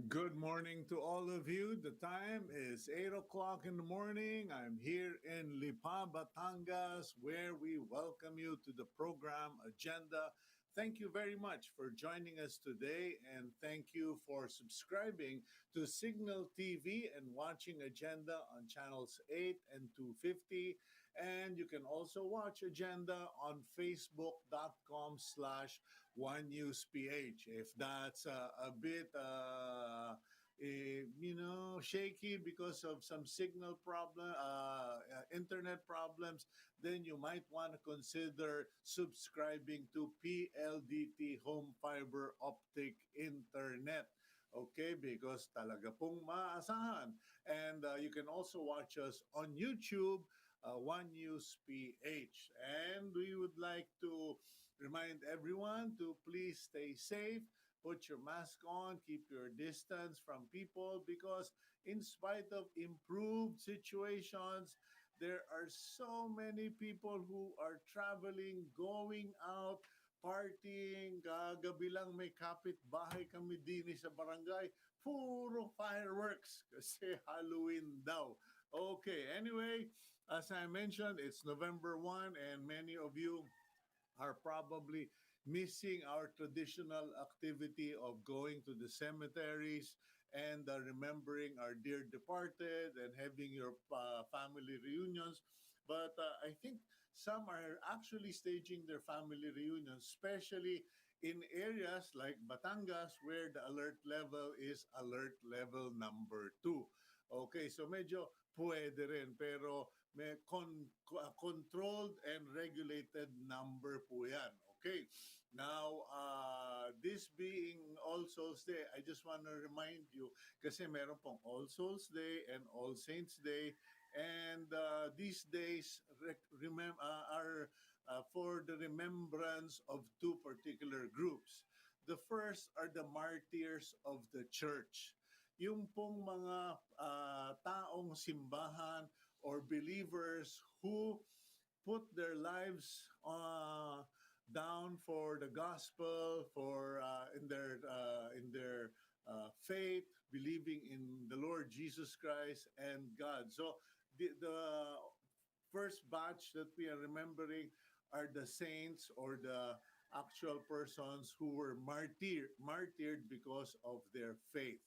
Good morning to all of you. The time is 8 o'clock in the morning. I'm here in Lipa, Batangas, where we welcome you to the program Agenda. Thank you very much for joining us today, and thank you for subscribing to Cignal TV and watching Agenda on channels 8 and 250. And you can also watch Agenda on facebook.com/, one news ph if that's a bit shaky because of some signal problem, internet problems, then you might want to consider subscribing to PLDT Home Fiber Optic Internet. Okay, because talaga pong maasahan. And you can also watch us on YouTube, One News PH. And we would like to remind everyone to please stay safe, put your mask on, keep your distance from people, because in spite of improved situations, there are so many people who are traveling, going out, partying. Kagabi lang may kapitbahay kami din sa barangay. Puro fireworks kasi Halloween daw. Okay, anyway, as I mentioned, it's November 1 and many of you are probably missing our traditional activity of going to the cemeteries and remembering our dear departed and having your family reunions. But I think some are actually staging their family reunions, especially in areas like Batangas, where the alert level is alert level number 2. Okay, so medyo pwede rin, pero may controlled and regulated number po yan. Okay. Now, this being All Souls Day, I just want to remind you, kasi meron pong All Souls Day and All Saints Day. And these days are for the remembrance of two particular groups. The first are the martyrs of the church. Yung pong mga taong simbahan or believers who put their lives down for the gospel, for in their faith, believing in the Lord Jesus Christ and God. So the first batch that we are remembering are the saints or the actual persons who were martyred because of their faith.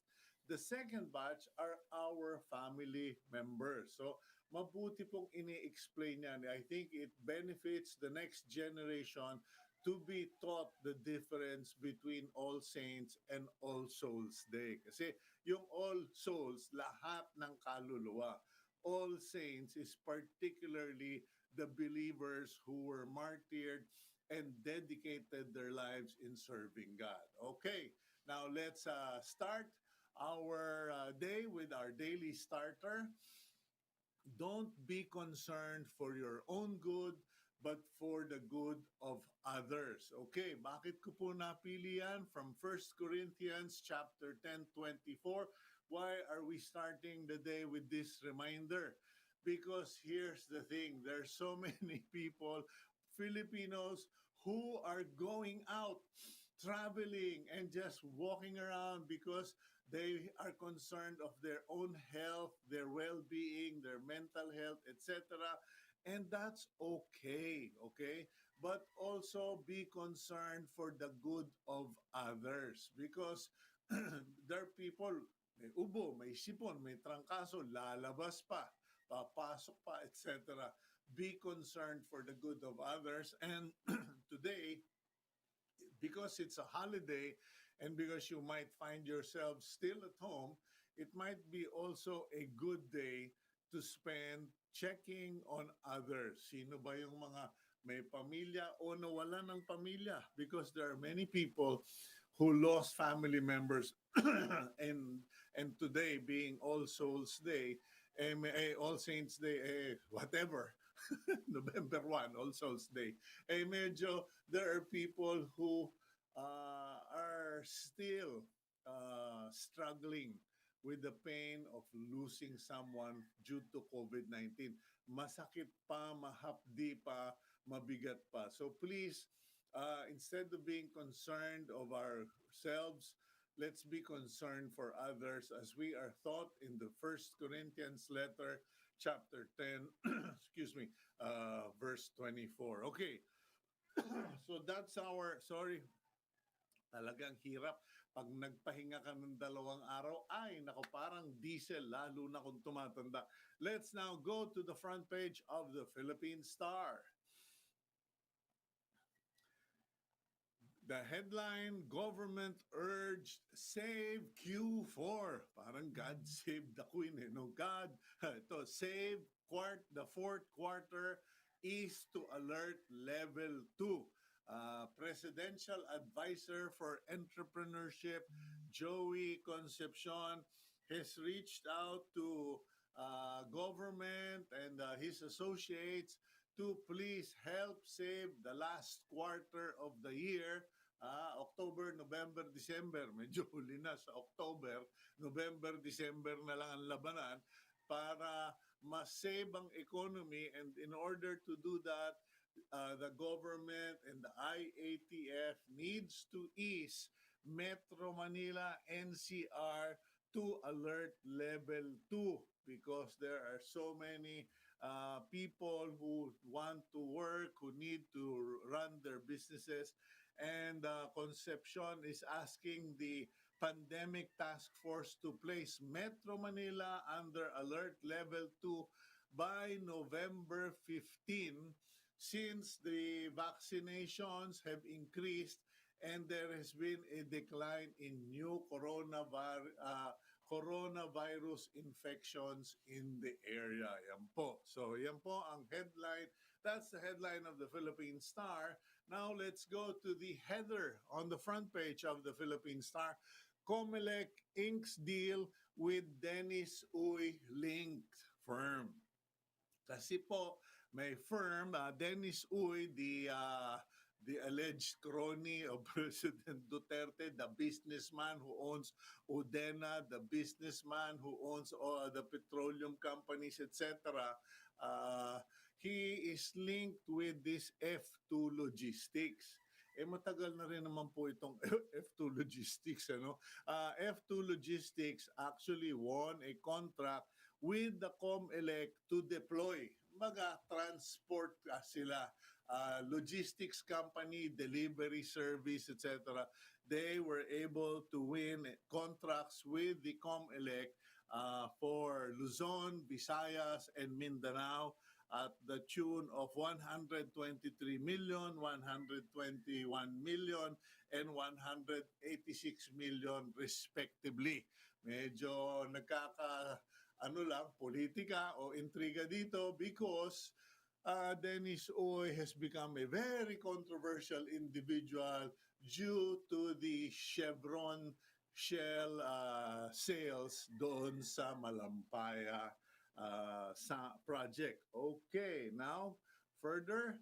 The second batch are our family members. So mabuti pong ini-explain yan. I think it benefits the next generation to be taught the difference between All Saints and All Souls Day. Kasi yung All Souls, lahat ng kaluluwa. All Saints is particularly the believers who were martyred and dedicated their lives in serving God. Okay, now let's start our day with our daily starter. Don't be concerned for your own good, but for the good of others. Okay, bakit ko po napili yan? From 1 Corinthians chapter 10:24. Why are we starting the day with this reminder? Because here's the thing, there's so many people, Filipinos, who are going out, traveling, and just walking around because they are concerned of their own health, their well-being, their mental health, etc. And that's okay, okay? But also be concerned for the good of others because there are people, may ubo, may sipon, may trangkaso, lalabas pa, papasok pa, etc. Be concerned for the good of others. And today, because it's a holiday and because you might find yourself still at home, it might be also a good day to spend checking on others. Sino ba yung mga may pamilya o nawala ng pamilya? Because there are many people who lost family members and today being All Souls Day, All Saints Day, whatever, November 1, All Souls Day, medyo there are people who are still struggling with the pain of losing someone due to COVID-19. Masakit pa, mahapdi pa, mabigat pa. So please, instead of being concerned of ourselves, let's be concerned for others as we are taught in the First Corinthians letter, chapter 10, excuse me, verse 24. Okay, so that's our, sorry, talagang hirap. Pag nagpahinga ka ng 2 araw, ay, nako, parang diesel, lalo na kung tumatanda. Let's now go to the front page of the Philippine Star. The headline, government urged save Q4. Parang God save the Queen. Eh. No, God, ito, save the fourth quarter is to alert level 2. Presidential Advisor for Entrepreneurship, Joey Concepcion, has reached out to government and his associates to please help save the last quarter of the year. October, November, December. Medyo huli na sa October. November, December na lang ang labanan para ma-save ang economy, and in order to do that, the government and the IATF needs to ease Metro Manila NCR to alert level 2 because there are so many people who want to work, who need to run their businesses. And Concepcion is asking the Pandemic Task Force to place Metro Manila under alert level 2 by November 15 since the vaccinations have increased and there has been a decline in new coronavirus infections in the area. Yan po. So yan po ang headline. That's the headline of the Philippine Star. Now let's go to the header on the front page of the Philippine Star. Comelec inks deal with Dennis Uy linked firm. Kasi po, may firm, Dennis Uy, the alleged crony of President Duterte, the businessman who owns Udena, the businessman who owns all the petroleum companies, etc., he is linked with this F2 Logistics. Matagal na rin naman po itong F2 Logistics. F2 Logistics actually won a contract with the COMELEC to deploy. Transport sila. Logistics company, delivery service, etc. They were able to win contracts with the COMELEC for Luzon, Visayas, and Mindanao at the tune of 123 million, 121 million, and 186 million respectively. Medyo politika o intriga dito because Dennis Uy has become a very controversial individual due to the Chevron Shell sales doon sa Malampaya sa project. Okay, now further.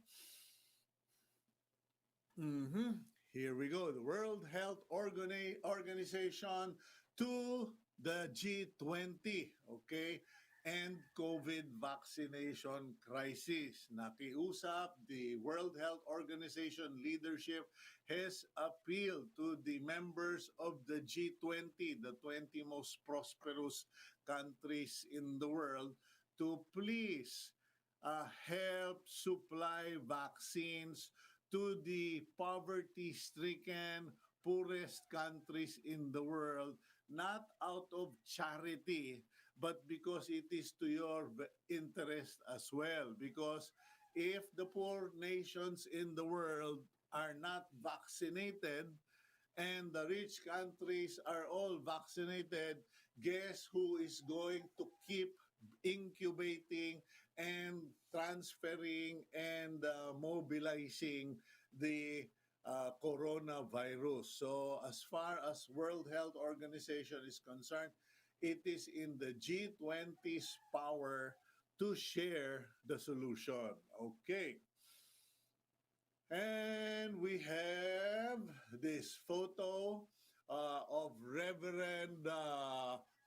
Here we go. The World Health Organization to the G20, okay, and COVID vaccination crisis. Nakiusap, the World Health Organization leadership has appealed to the members of the G20, the 20 most prosperous countries in the world, to please help supply vaccines to the poverty-stricken, poorest countries in the world, not out of charity, but because it is to your interest as well. Because if the poor nations in the world are not vaccinated and the rich countries are all vaccinated, guess who is going to keep incubating and transferring and mobilizing the coronavirus? So as far as World Health Organization is concerned, it is in the G20's power to share the solution. Okay. And we have this photo of Reverend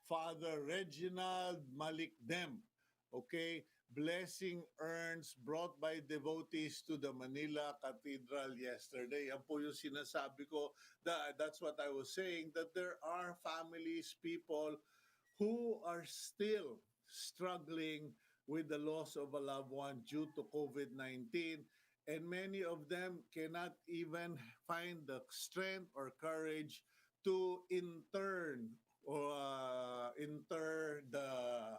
Father Reginald Malikdem. Okay, blessing urns brought by devotees to the Manila Cathedral yesterday. Yan po yung sinasabi ko. That's what I was saying, that there are families, people who are still struggling with the loss of a loved one due to COVID-19. And many of them cannot even find the strength or courage to inter the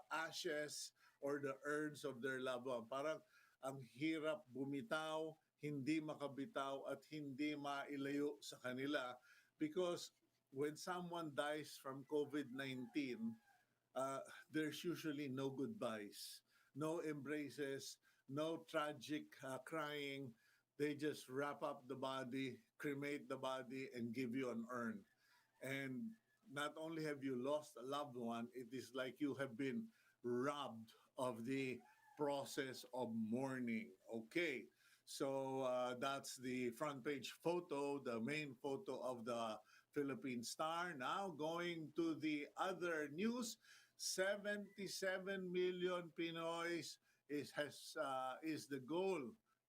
ashes or the urns of their loved one. Parang ang hirap bumitaw, hindi makabitaw at hindi mailayo sa kanila because when someone dies from COVID-19, uh, there's usually no goodbyes, no embraces, no tragic crying. They just wrap up the body, cremate the body, and give you an urn. And not only have you lost a loved one, it is like you have been robbed of the process of mourning. Okay, so that's the front page photo, the main photo of the Philippine Star. Now going to the other news, 77 million Pinoys is the goal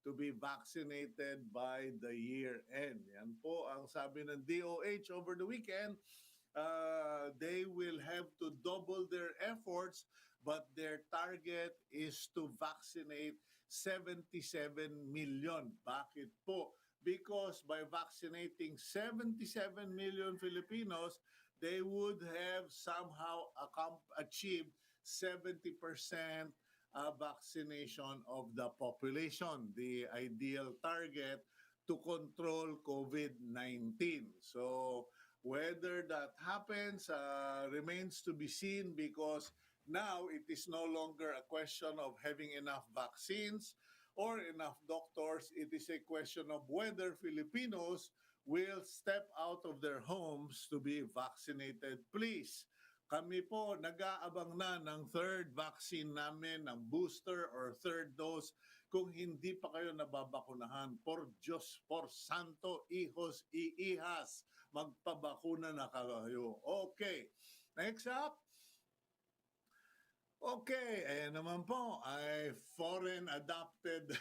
to be vaccinated by the year end. Yan po ang sabi ng DOH over the weekend. They will have to double their efforts, but their target is to vaccinate 77 million. Bakit po? Because by vaccinating 77 million Filipinos, they would have somehow achieved 70% vaccination of the population, the ideal target to control COVID-19. So whether that happens remains to be seen because now it is no longer a question of having enough vaccines or enough doctors. It is a question of whether Filipinos will step out of their homes to be vaccinated. Please, kami po nag-aabang na ng third vaccine namin, ng booster or third dose. Kung hindi pa kayo nababakunahan, por Diyos, por Santo, hijos, iihas, magpabakuna na kayo. Okay, next up. Okay, ayan naman po, ay foreign adopted,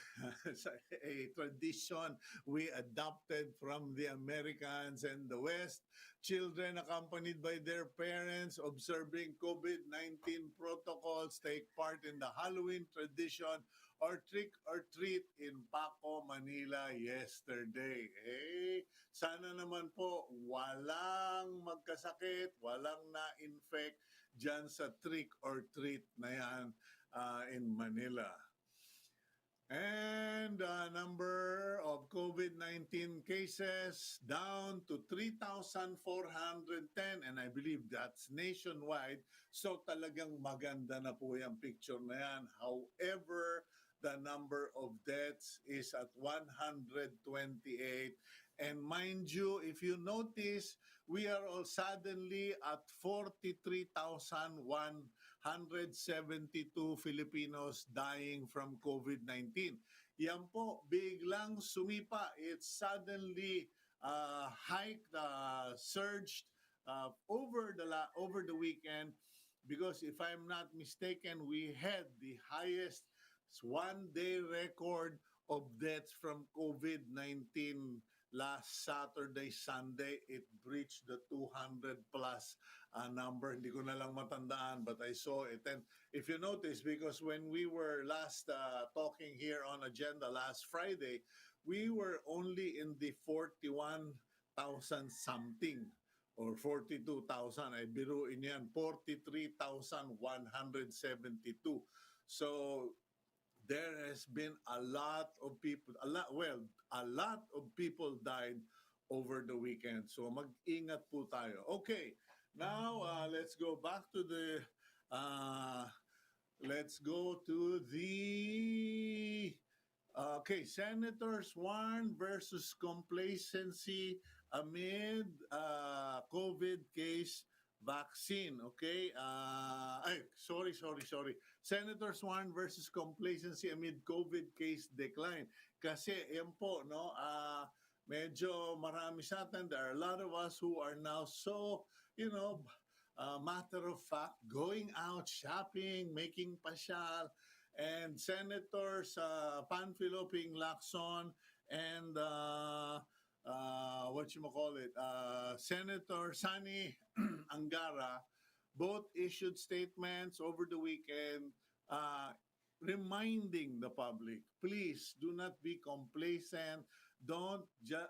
a tradition we adopted from the Americans and the West. Children accompanied by their parents observing COVID-19 protocols take part in the Halloween tradition or trick or treat in Paco, Manila yesterday. Sana naman po walang magkasakit, walang na-infect dyan sa trick or treat na yan in Manila. And number of COVID-19 cases down to 3,410 and I believe that's nationwide. So talagang maganda na po yung picture na yan. However, the number of deaths is at 128. And mind you, if you notice, we are all suddenly at 43,172 Filipinos dying from COVID-19. Yan po, biglang sumipa. It suddenly hiked, surged over the weekend because if I'm not mistaken, we had the highest one-day record of deaths from COVID-19 last Saturday, Sunday. It breached the 200 plus number. Hindi ko na lang matandaan, but I saw it. And if you notice, because when we were last talking here on Agenda last Friday, we were only in the 41,000 something or 42,000. Ay biruin yan, 43,172. So there has been a lot of people, a lot of people died over the weekend. So mag-ingat po tayo. Okay, now let's go back to the, senators warn versus complacency amid COVID case vaccine. Okay, sorry. Senators warn versus complacency amid COVID case decline. Kasi yan po, no, medyo marami sa atin. There are a lot of us who are now so, matter of fact, going out shopping, making pasyal, and Senators Panfilo Ping Lacson and what you call it, Senator Sani Angara, both issued statements over the weekend uh, reminding the public, please do not be complacent. Don't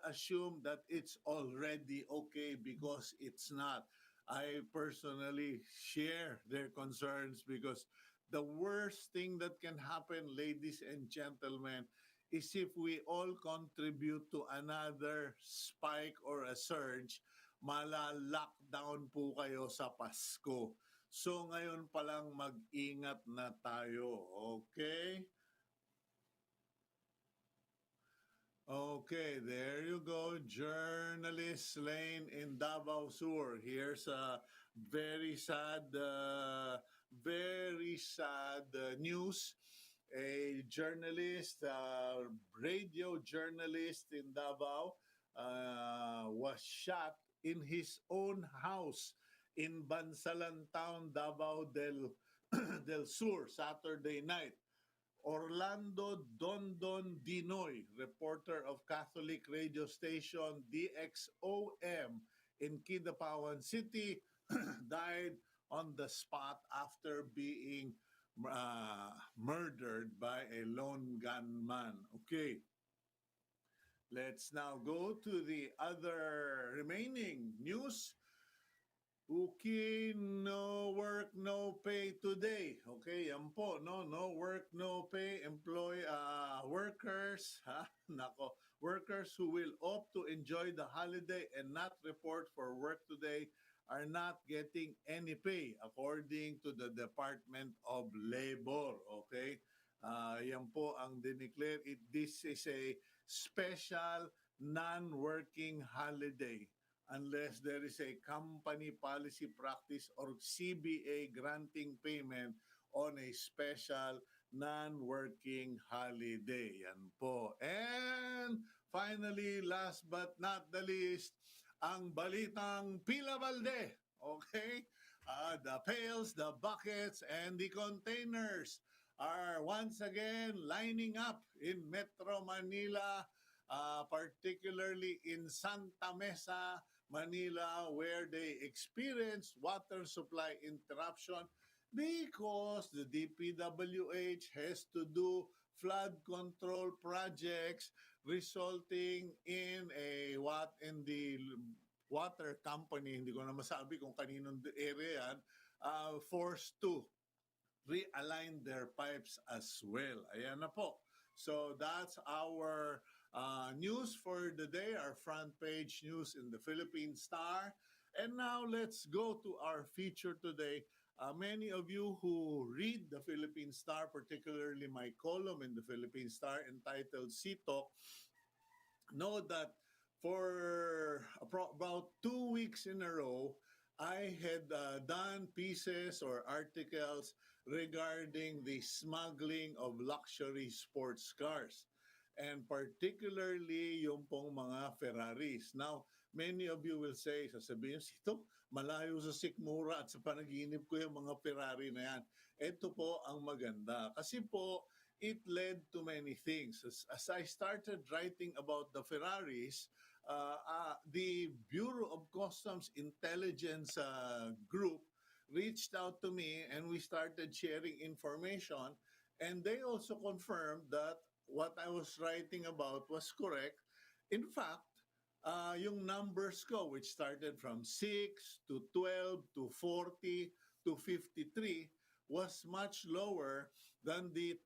assume that it's already okay because it's not. I personally share their concerns because the worst thing that can happen, ladies and gentlemen, is if we all contribute to another spike or a surge, mala-lockdown po kayo sa Pasko. So ngayon pa lang mag-ingat na tayo, okay? Okay, there you go. Journalist Lane in Davao Sur. Here's a very sad news. A journalist, radio journalist in Davao, was shot in his own house in Bansalan Town, Davao del Sur, Saturday night. Orlando Dondon Dinoy, reporter of Catholic radio station DXOM in Kidapawan City, died on the spot after being murdered by a lone gunman. Okay, let's now go to the other remaining news. Okay, no work, no pay today. Okay, yan po, no? No work, no pay. Workers, ha? Nako. Workers who will opt to enjoy the holiday and not report for work today are not getting any pay according to the Department of Labor. Okay? Yan po ang dineclare. This is a special non-working holiday unless there is a company policy practice or CBA granting payment on a special non-working holiday. Yan po. And finally, last but not the least, ang balitang Pila Balde. Okay? The pails, the buckets, and the containers are once again lining up in Metro Manila, particularly in Santa Mesa, Manila, where they experienced water supply interruption because the DPWH has to do flood control projects resulting in a the water company, hindi ko na masabi kung kaninong area yan, forced to realign their pipes as well. Ayan na po. So that's our news for the day, our front page news in the Philippine Star. And now let's go to our feature today. Many of you who read the Philippine Star, particularly my column in the Philippine Star entitled Cito, know that for about 2 weeks in a row, I had done pieces or articles regarding the smuggling of luxury sports cars, and particularly yung pong mga Ferraris. Now, many of you will say, sasabihin, ito, malayo sa sikmura at sa panaginip ko yung mga Ferrari na yan. Ito po ang maganda. Kasi po, it led to many things. As I started writing about the Ferraris, the Bureau of Customs Intelligence Group reached out to me and we started sharing information. And they also confirmed that what I was writing about was correct. In fact, yung numbers ko, which started from 6 to 12 to 40 to 53, was much lower than the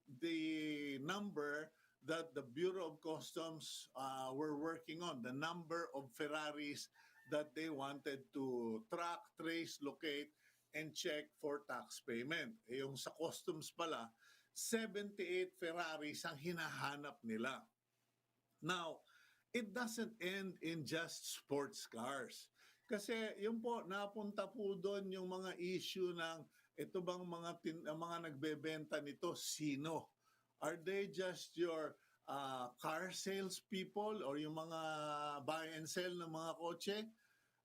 number that the Bureau of Customs were working on, the number of Ferraris that they wanted to track, trace, locate, and check for tax payment. Yung sa customs pala, 78 Ferraris ang hinahanap nila. Now, it doesn't end in just sports cars. Kasi yung po, napunta po doon yung mga issue ng ito bang mga nagbebenta nito, sino? Are they just your car sales people or yung mga buy and sell ng mga kotse?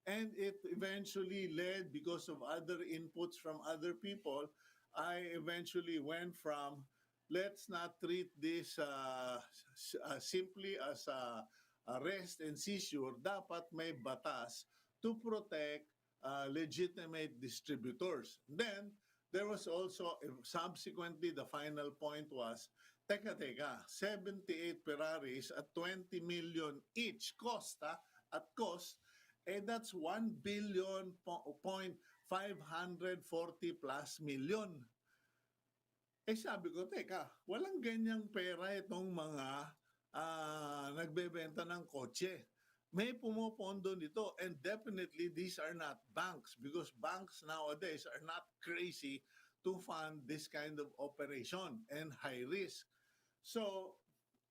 And it eventually led, because of other inputs from other people, I eventually went from let's not treat this simply as a arrest and seizure. Dapat may batas to protect legitimate distributors. Then, there was also, subsequently, the final point was, teka, 78 Ferraris at 20 million each cost, at cost, that's 1 billion point 540 plus million. Sabi ko, teka, walang ganyang pera itong mga nagbebenta ng kotse. May pumupondo nito, and definitely these are not banks, because banks nowadays are not crazy to fund this kind of operation and high risk. So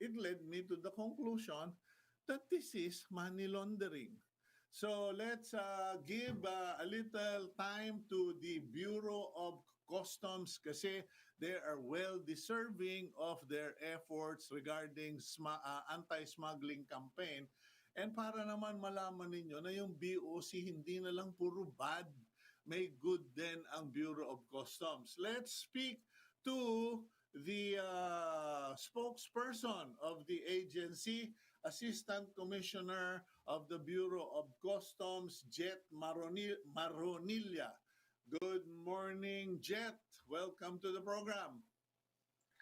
it led me to the conclusion that this is money laundering. So let's give a little time to the Bureau of Customs kasi they are well deserving of their efforts regarding anti-smuggling campaign. And para naman malaman ninyo na yung BOC hindi na lang puro bad, may good din ang Bureau of Customs. Let's speak to the spokesperson of the agency, Assistant Commissioner of the Bureau of Customs, Jet Maronilla. Good morning, Jet. Welcome to the program.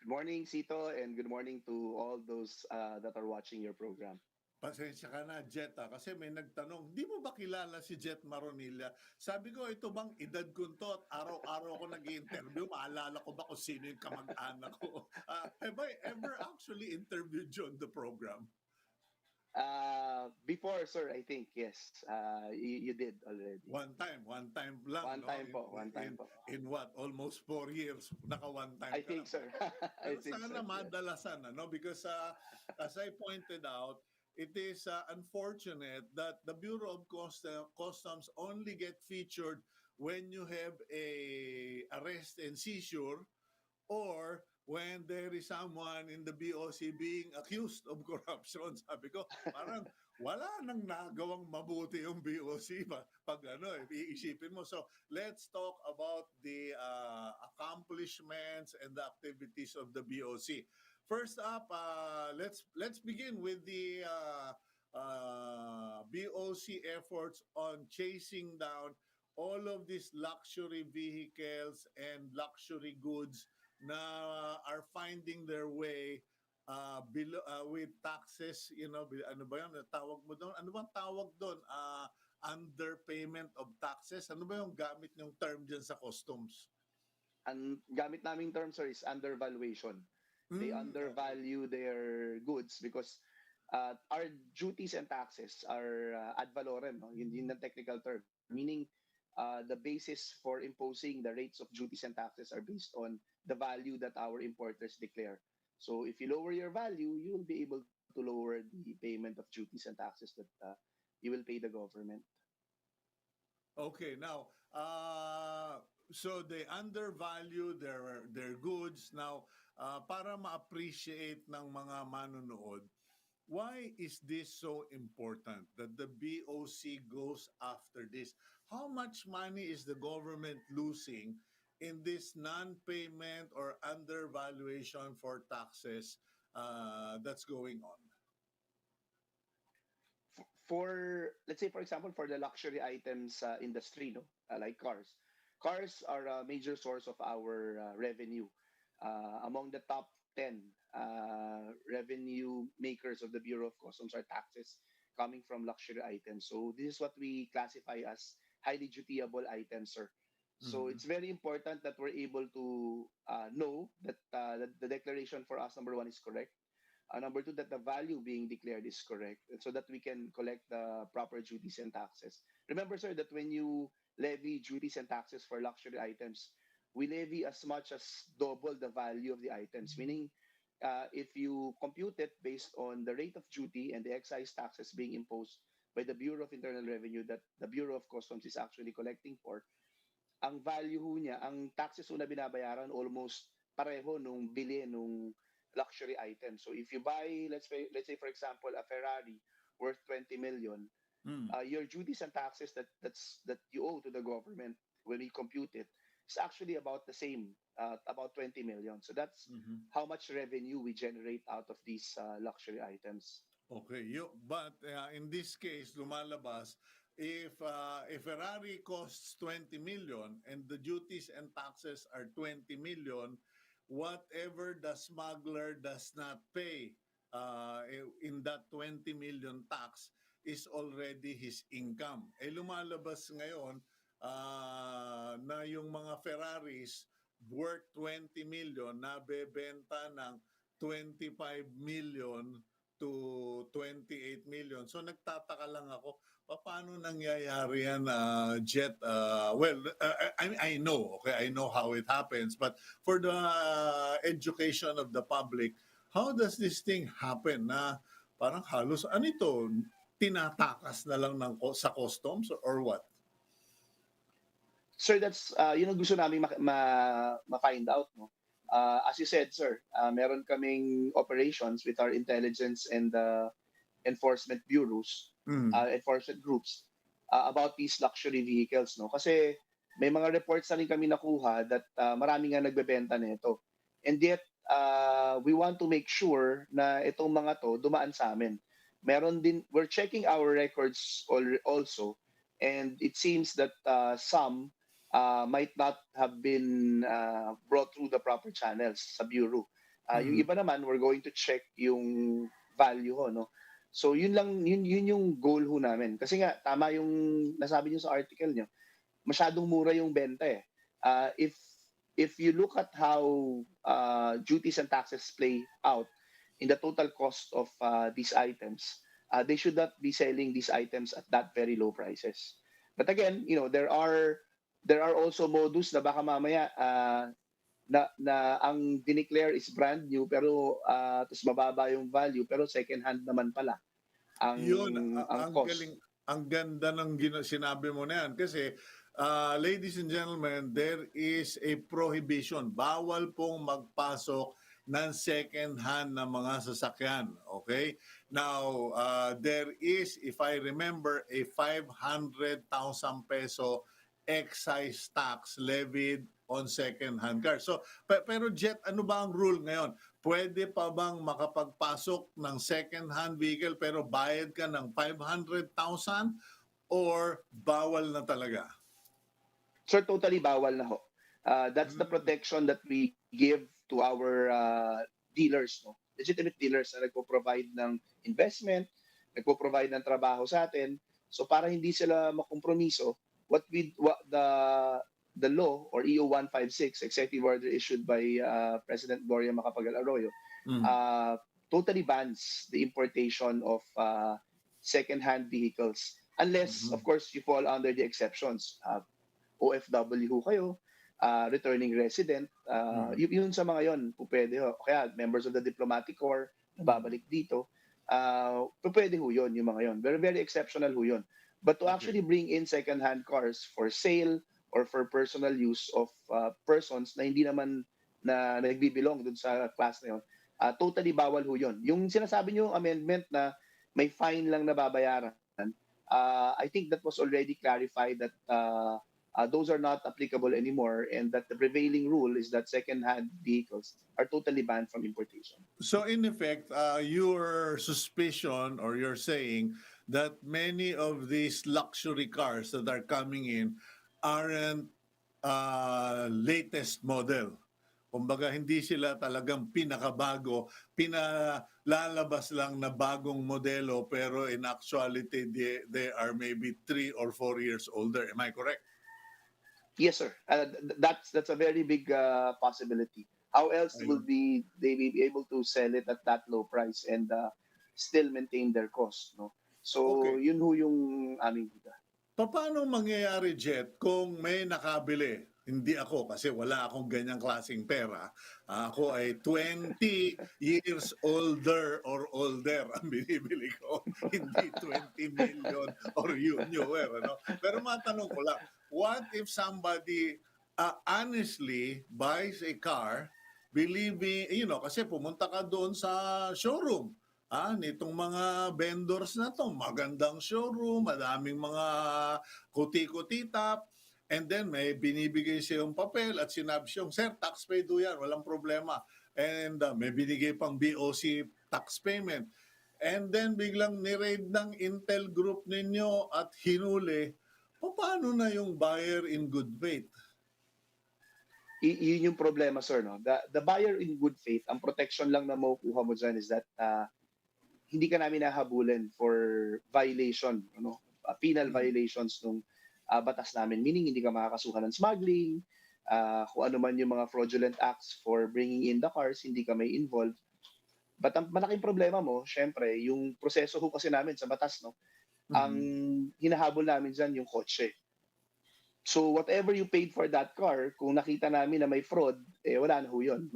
Good morning, Cito, and good morning to all those that are watching your program. Pasensya ka na, Jet, kasi may nagtanong, di mo ba kilala si Jet Maronilla? Sabi ko, ito bang edad ko to at araw-araw ko nag-i-interview, maalala ko ba kung sino yung kamag-anak ko? Have I ever actually interviewed you on the program? Before, sir, I think, yes. You did already. One time lang. One time po. In what? Almost 4 years. Naka-one time I think, sir. I think sana madalasan, because as I pointed out, it is unfortunate that the Bureau of Customs only get featured when you have a arrest and seizure, or when there is someone in the BOC being accused of corruption. Sabi ko, parang wala nang nagawang mabuti yung BOC pag iisipin mo. So let's talk about the accomplishments and the activities of the BOC. First up, let's begin with the BOC efforts on chasing down all of these luxury vehicles and luxury goods na are finding their way below, with taxes, ano ba yun? Tawag mo doon? Ano bang tawag doon? Underpayment of taxes? Ano ba yung gamit yung term dyan sa customs? Ang gamit naming term, sir, is undervaluation. They undervalue their goods because our duties and taxes are ad valorem, no? Yun ang technical term. Meaning, the basis for imposing the rates of duties and taxes are based on the value that our importers declare. So if you lower your value, you will be able to lower the payment of duties and taxes that you will pay the government. Okay, now, so they undervalue their goods. Now, para ma-appreciate ng mga manonood, why is this so important that the BOC goes after this? How much money is the government losing in this non-payment or undervaluation for taxes that's going on? Let's say, for example, for the luxury items industry, no, like cars. Cars are a major source of our revenue. Among the top 10 revenue makers of the Bureau of Customs are taxes coming from luxury items. So this is what we classify as highly dutiable items, sir. So it's very important that we're able to know that the declaration for us, number one, is correct. Number two, that the value being declared is correct, so that we can collect the proper duties and taxes. Remember, sir, that when you levy duties and taxes for luxury items, we levy as much as double the value of the items. Meaning, if you compute it based on the rate of duty and the excise taxes being imposed by the Bureau of Internal Revenue that the Bureau of Customs is actually collecting for, ang value niya, ang taxes na binabayaran almost pareho nung bili nung luxury item. So if you buy, let's say for example, a Ferrari worth 20 million, your duties and taxes that you owe to the government when we compute it is actually about the same about 20 million. So that's Mhm. how much revenue we generate out of these luxury items. Okay, but in this case, lumalabas, if a Ferrari costs 20 million and the duties and taxes are 20 million, whatever the smuggler does not pay in that 20 million tax is already his income. Lumalabas ngayon na yung mga Ferraris worth 20 million nabebenta ng 25 million to 28 million. So nagtataka lang ako, paano nangyayari yan, Jet? I know, okay, I know how it happens, but for the education of the public, how does this thing happen na parang halos, ano ito, tinatakas na lang sa customs or what? Sir, that's yun ang gusto namin ma-find out, no? As you said, sir, meron kaming operations with our intelligence and enforcement bureaus, Mm. enforcement groups about these luxury vehicles, no? Kasi may mga reports na rin kami nakuha that marami nga nagbebenta nito. And yet, we want to make sure na itong mga to dumaan sa amin. Meron din, we're checking our records also, and it seems that some might not have been brought through the proper channels sa bureau. Yung Mm. iba naman, we're going to check yung value ho, no? So yun lang, yun yung goal ho namin. Kasi nga, tama yung nasabi niyo sa article niyo, masyadong mura yung benta eh. If you look at how duties and taxes play out in the total cost of these items, they should not be selling these items at that very low prices. But again, there are also modus na baka mamaya na ang dineclare is brand new pero tapos mababa yung value pero second hand naman pala ang Yun, ang ang galing, cost. ang ganda ng sinabi mo na yan. Kasi, ladies and gentlemen, there is a prohibition. Bawal pong magpasok ng second hand na mga sasakyan. Okay? Now, there is, if I remember, a 500,000 peso excise tax levied on second hand cars. So, pero Jet, ano ba ang rule ngayon? Pwede pa bang makapagpasok ng second-hand vehicle pero bayad ka ng 500,000 or bawal na talaga? Sir, totally bawal na ho. That's the Mm. protection that we give to our dealers, no? Legitimate dealers na nagpo-provide ng investment, nagpo-provide ng trabaho sa atin. So para hindi sila makompromiso, what the law or EO 156, Executive Order issued by President Gloria Macapagal Arroyo, Mm. uh, totally bans the importation of second-hand vehicles unless, of Mhm. course, you fall under the exceptions. OFW kayo, returning resident, Mm. yun sa mga yon, pwede ho. Kaya members of the diplomatic corps, Mm. nababalik dito, pwede ho yun, yung mga yon. Very, very exceptional ho yun. But to Okay. actually bring in second-hand cars for sale or for personal use of persons na hindi naman na nagbibilong dun sa class na yun, totally bawal ho yun. Yung sinasabi nyo amendment na may fine lang na babayaran, I think that was already clarified that those are not applicable anymore, and that the prevailing rule is that second-hand vehicles are totally banned from importation. So in effect, your suspicion or you're saying that many of these luxury cars that are coming in aren't latest model. Kumbaga, hindi sila talagang pinakabago, pinalalabas lang na bagong modelo, pero in actuality, they are maybe 3 or 4 years older. Am I correct? Yes, sir. That's a very big possibility. How else will Ayun. they be able to sell it at that low price and still maintain their cost? No. So Okay. yun ho yung aming bida. Paano mangyayari, Jet, kung may nakabili? Hindi ako kasi wala akong ganyang klaseng pera. Ako ay 20 years older or older ang binibili ko. Hindi 20 million or newer. Ano? Pero matanong ko lang, what if somebody honestly buys a car believing, kasi pumunta ka doon sa showroom nitong mga vendors na to, magandang showroom, madaming mga kuti-kutitap, And then may binibigay siya yung papel at sinabi siyang, sir, tax paid do yan, walang problema. And may binigay pang BOC tax payment. And then biglang ni-raid ng Intel group ninyo at hinuli, paano na yung buyer in good faith? Yun yung problema, sir. No? The buyer in good faith, ang protection lang na makukuha mo dyan is that hindi ka namin nahabulin for violation, penal violations ng batas namin. Meaning, hindi ka makakasuhan ng smuggling, kung ano man yung mga fraudulent acts for bringing in the cars, hindi ka may involved. But ang malaking problema mo, syempre, yung proseso ho kasi namin sa batas, no? Ang hinahabol namin dyan yung kotse. So whatever you paid for that car, kung nakita namin na may fraud, wala na ho yun.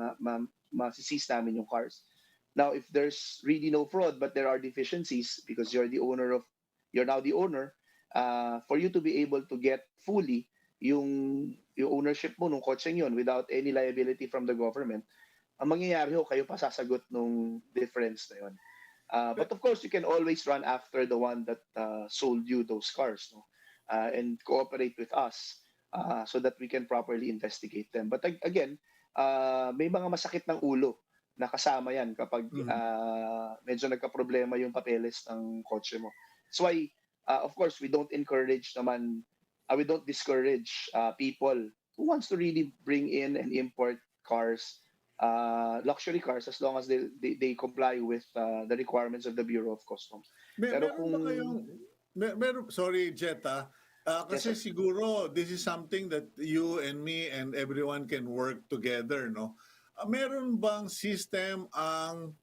Masiseize namin yung cars. Now, if there's really no fraud but there are deficiencies because you're now the owner, for you to be able to get fully yung ownership mo nung kotseng yun without any liability from the government, ang mangyayari ho, kayo pa sasagot nung difference na yun. But of course, you can always run after the one that sold you those cars, no? And cooperate with us so that we can properly investigate them. But again, may mga masakit ng ulo na kasama yan kapag medyo nagka-problema yung papeles ng kotse mo. That's why, of course, we don't discourage people who wants to really bring in and import cars, luxury cars, as long as they comply with the requirements of the Bureau of Customs. Pero Meron ba kayong, sorry Jet, kasi Yes, sir. siguro this is something that you and me and everyone can work together, no? Meron bang system ang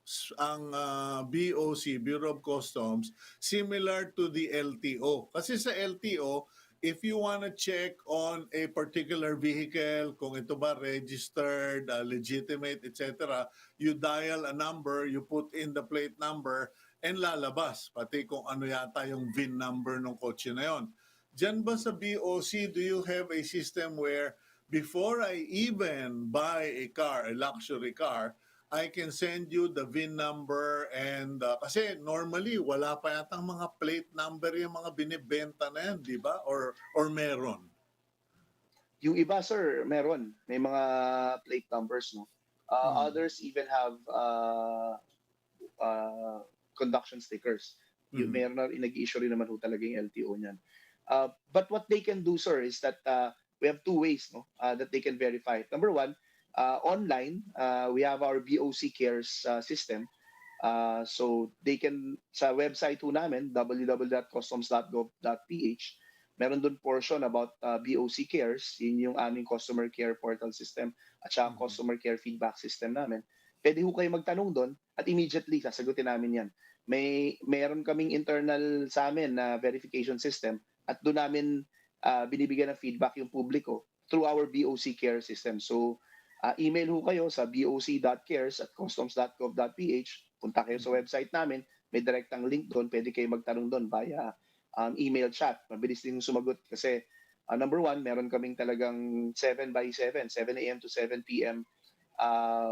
BOC, Bureau of Customs, similar to the LTO? Kasi sa LTO, if you want to check on a particular vehicle, kung ito ba registered, legitimate, etc., you dial a number, you put in the plate number, and lalabas, pati kung ano yata yung VIN number ng kotse na yon. Diyan ba sa BOC, do you have a system where before I even buy a car, a luxury car, I can send you the VIN number and kasi normally wala pa yatang mga plate number yung mga binibenta na yan, di ba? Or meron? Yung iba, sir, meron. May mga plate numbers, no? Others even have conduction stickers. Yung meron na nag-issue rin naman ho talaga yung LTO niyan. But what they can do, sir, is that we have two ways, no, that they can verify. Number one, online, we have our BOC Cares system. So they can, sa website ho namin, www.customs.gov.ph, meron doon portion about BOC Cares, yun yung aming customer care portal system at saka customer care feedback system namin. Pwede ho kayo magtanong doon at immediately sasagutin namin yan. Meron kaming internal sa amin na verification system at doon namin binibigyan ng feedback yung publiko through our BOC Care system. So email ho kayo sa boc.cares@customs.gov.ph, punta kayo sa website namin, may direktang link doon, pwede kayo magtanong doon via email chat. Mabilis din yung sumagot kasi number one, meron kaming talagang 7 a.m. to 7 p.m.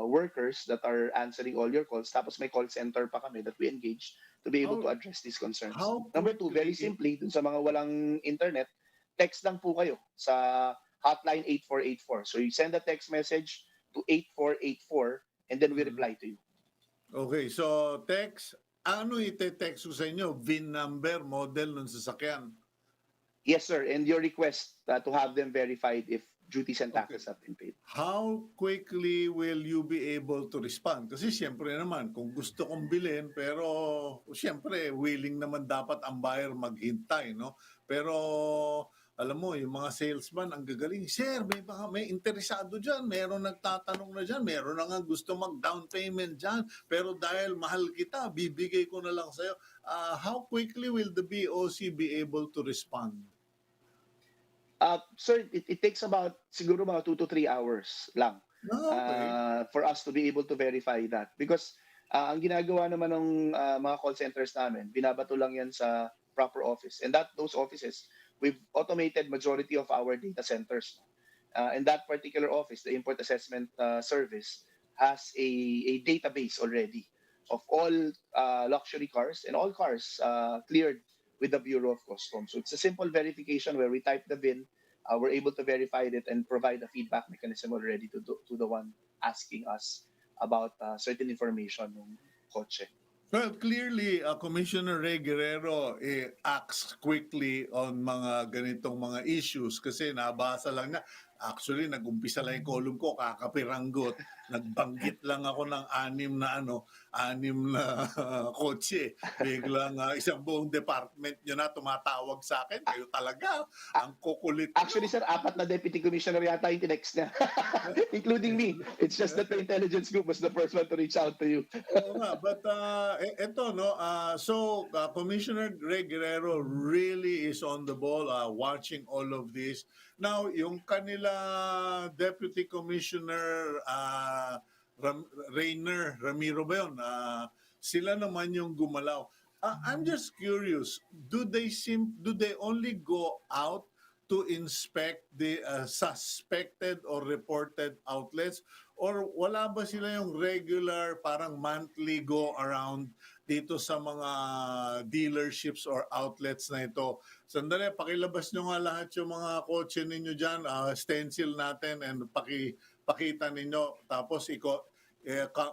Workers that are answering all your calls. Tapos may call center pa kami that we engage to be able to address these concerns. Number two, very simply, dun sa mga walang internet, text lang po kayo sa hotline 8484. So you send a text message to 8484 and then we reply to you. Okay, so text, ano ite-text ko sa inyo? VIN number, model ng sasakyan? Yes, sir. And your request to have them verified if duties and taxes have been paid. How quickly will you be able to respond? Kasi siyempre naman, kung gusto kong bilhin, pero siyempre, willing naman dapat ang buyer maghintay, no? Pero alam mo, yung mga salesman, ang gagaling, sir, may interesado dyan, meron nagtatanong na dyan, meron na nga gusto mag-down payment dyan, pero dahil mahal kita, bibigay ko na lang sa'yo. How quickly will the BOC be able to respond? Sir, it takes siguro mga 2 to 3 hours lang for us to be able to verify that. Because ang ginagawa naman ng mga call centers namin, binabato lang yan sa proper office. And those offices, we've automated majority of our data centers. And that particular office, the Import Assessment Service, has a database already of all luxury cars and all cars cleared with the Bureau of Customs. So it's a simple verification where we type the VIN, we're able to verify it and provide a feedback mechanism already to the one asking us about certain information ng kotse. Well, clearly, Commissioner Ray Guerrero acts quickly on mga ganitong mga issues kasi nabasa lang na, actually, nag-umpisa lang yung column ko, kakapiranggot. Nagbanggit lang ako ng anim na kotse. Biglang isang buong department nyo na tumatawag sa akin. Kayo talaga, ang kukulit nyo. Actually, sir, 4 na deputy commissioner yata yung tinext niya, including me. It's just that the intelligence group was the first one to reach out to you. Oo nga, but eto, no, Commissioner Greg Guerrero really is on the ball, watching all of this. Now, yung kanila Deputy Commissioner Rainer Ramiro ba yun? Sila naman yung gumalaw. I'm just curious, do they only go out to inspect the suspected or reported outlets, or wala ba sila yung regular parang monthly go around dito sa mga dealerships or outlets na ito? Sandali, pakilabas nyo nga lahat yung mga kotse ninyo dyan, stencil natin and pakita ninyo, tapos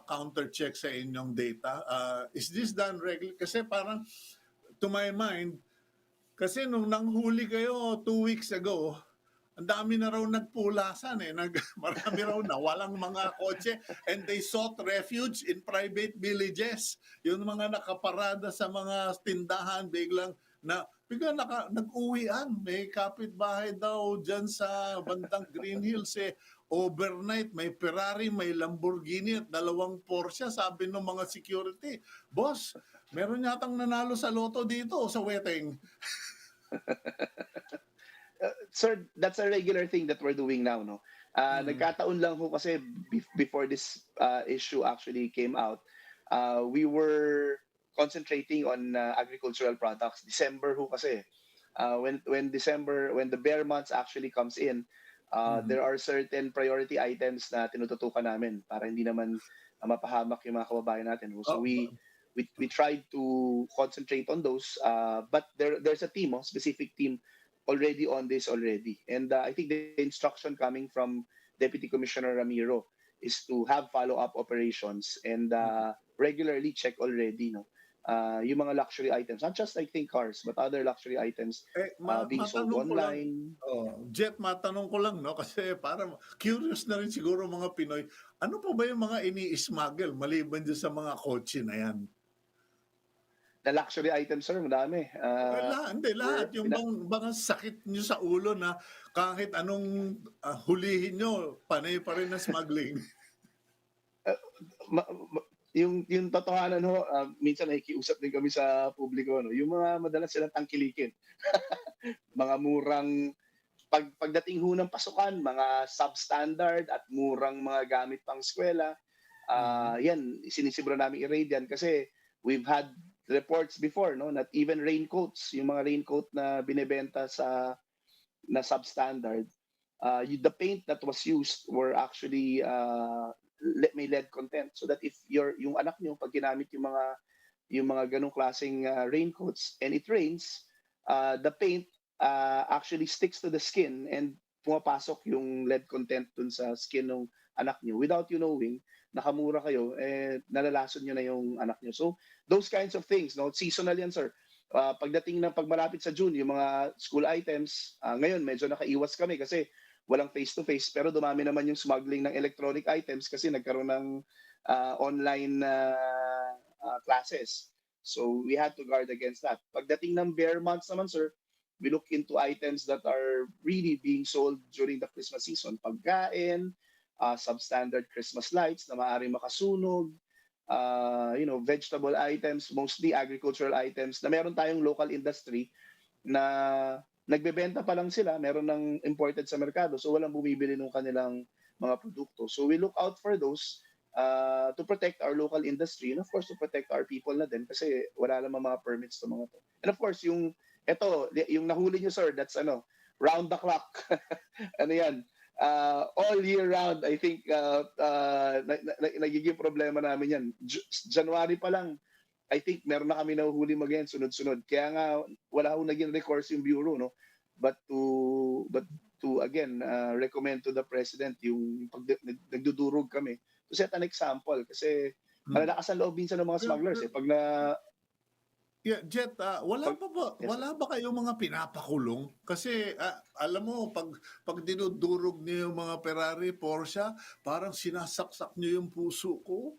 counter check sa inyong data. Is this done regularly? Kasi parang to my mind, kasi nung nanghuli kayo 2 weeks ago, ang dami na raw nagpulasan marami raw na walang mga kotse, and they sought refuge in private villages. Yung mga nakaparada sa mga tindahan, biglang nag-uwian. May kapitbahay daw dyan sa bandang Green Hills overnight, may Ferrari, may Lamborghini at 2 Porsche. Sabi ng mga security, boss, meron yatang nanalo sa loto dito sa Weteng. Sir, that's a regular thing that we're doing now, no? Nagkataon lang ho kasi before this issue actually came out, we were concentrating on agricultural products. December ho kasi. When the bear months actually comes in, there are certain priority items na tinututukan namin para hindi naman mapahamak yung mga kababayan natin. So we tried to concentrate on those, but there's a team, specific team already on this already. And I think the instruction coming from Deputy Commissioner Ramiro is to have follow-up operations and regularly check already, no? Yung mga luxury items, not just I think cars, but other luxury items being sold online. Jet, matanong ko lang, no? Kasi parang curious na rin siguro mga Pinoy, ano pa ba yung mga ini-smuggle maliban dyan sa mga kotse na yan? The luxury items, sir, madami. Lahat. Yung bang sakit nyo sa ulo na kahit anong hulihin nyo, panay pa rin na smuggling. Yung totohanan ho, minsan nakikiusap din kami sa publiko, no? Yung mga madalas silang tangkilikin. Mga murang, pagdating ho ng pasukan, mga substandard at murang mga gamit pang eskwela, yan, sinisibro namin i-raid yan kasi we've had reports before, no, that even raincoats, yung mga raincoat na binebenta na substandard, the paint that was used were actually may lead content, so that if yung anak niyo pag ginamit yung mga ganong klaseng raincoats and it rains, the paint actually sticks to the skin and pumapasok yung lead content dun sa skin ng anak niyo without you knowing. Nakamura kayo, nalalason nyo na yung anak nyo. So, those kinds of things, no? Seasonal yan, sir. Pagdating ng pagmalapit sa June, yung mga school items, ngayon medyo nakaiwas kami kasi walang face-to-face, pero dumami naman yung smuggling ng electronic items kasi nagkaroon ng online classes. So, we had to guard against that. Pagdating ng bear months naman, sir, we look into items that are really being sold during the Christmas season. Pagkain, substandard Christmas lights na maaaring makasunog, vegetable items, mostly agricultural items, na meron tayong local industry na nagbebenta pa lang sila, meron ng imported sa merkado, so walang bumibili ng kanilang mga produkto. So we look out for those to protect our local industry and of course to protect our people na din kasi wala namang mga permits to mga to. And of course, yung nahuli nyo, sir, that's round the clock. Ano yan? All year round, I think nagiging problema namin yan. January pa lang, I think meron na kami nahuhuli mag-yan sunod-sunod. Kaya nga, wala akong naging recourse yung Bureau, no? but to again recommend to the president yung pag nagdudurog kami to set an example kasi Mm. malalakas ang loob minsan ng mga Pero, smugglers pero eh pag na yeah, Jet, pag yes sir. wala ba kayong mga pinapakulong? Kasi alam mo pag dinudurog niyo yung mga Ferrari, Porsche, parang sinasaksak niyo yung puso ko.